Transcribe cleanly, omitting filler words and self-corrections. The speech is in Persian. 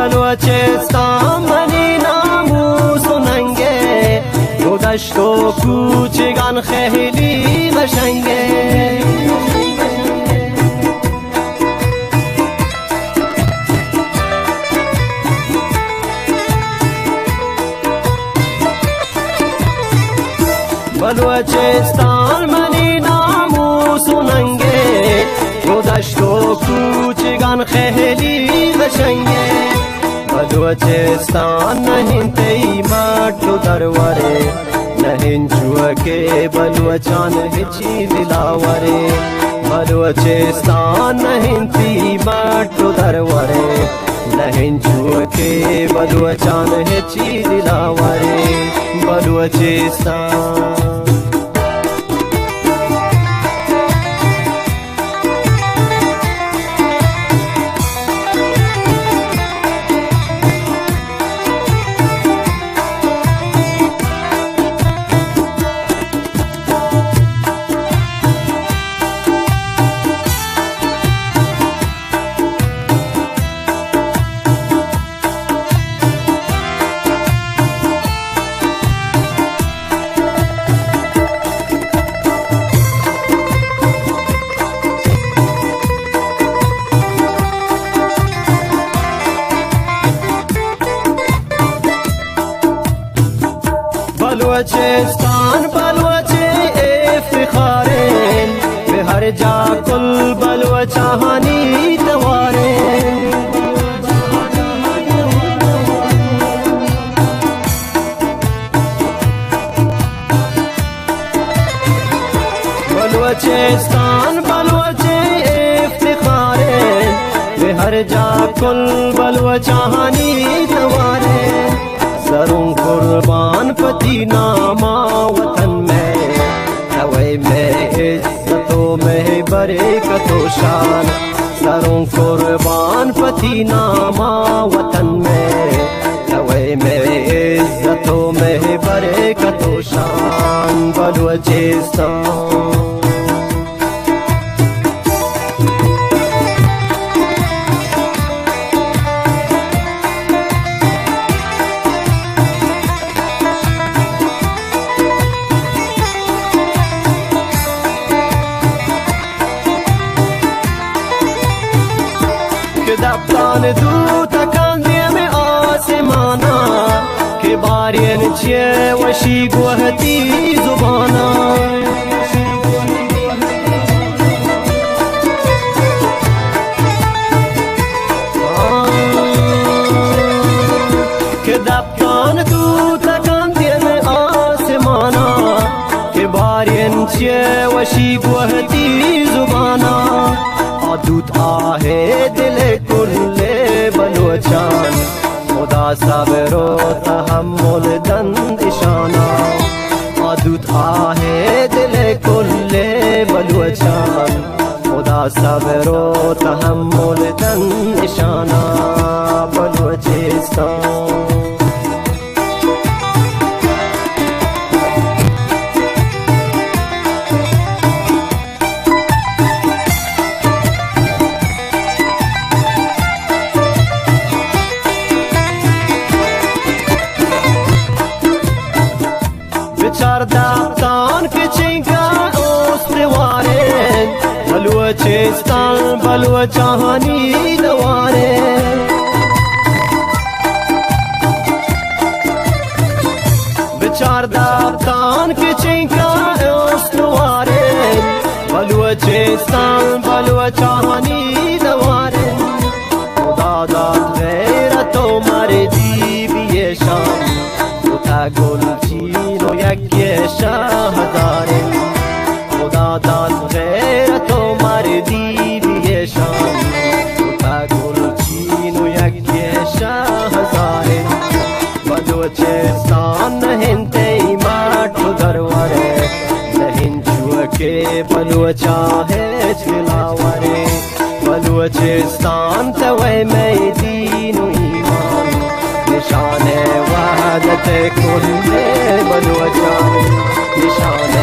بلوچستان منی ناموس و ننگه، تو دشت و کوچگان خیلی قشنگه. بلوچستان منی ناموس و ننگه، تو دشت و کوچگان خیلی قشنگه. بلوچستان نهین تی ماتو درواره، نهین چوکه بلوچان هچی دلاوره. بلوچستان نهین تی ماتو درواره، نهین چوکه بلوچان هچی دلاوره. بلوچستان بلوچستان بلوچه افتخارن، به هر جا کل بلوچانی دوارن. بلوچستان بلوچه افتخارن، به هر جا کل بلوچانی دوارن. سروں قربان پتی ناما وطن میں، ہوئے میں عزتوں میں برکت و شان. سروں قربان پتی ناما وطن میں، ہوئے میں عزتوں میں برکت و شان. بلوچستان دبتان دو تکان دیم آسمانا، که بارین چیه وشی گوهتی زبانا. که دبتان دو تکان دیم آسمانا، که بارین چیه وشی گوهتی زبانا. دود آه دل کل بلوچان، خدا صبر و تحمل دندشانا. دود آه دل کل بلوچان، خدا صبر و تحمل دندشانا. بلوچستان دبتان که چنگا استواره، بلوچستان بلوچانی دواره. بچار دبتان که چنگا استواره، بلوچستان بلوچانی دواره. خدا داد غیرت و مردی بیشان، تا گلچین و یک شهداره. خدا داد غیرت و مردی بیشان، تا گلچین و یک شهداره. بلوچستان نهین تی ماتو درواره، نهین چوکه بلوچا هیچ دلاوره. بلوچستان توی میدین و ایمان، نشان وحدت کل بلوچان، نشان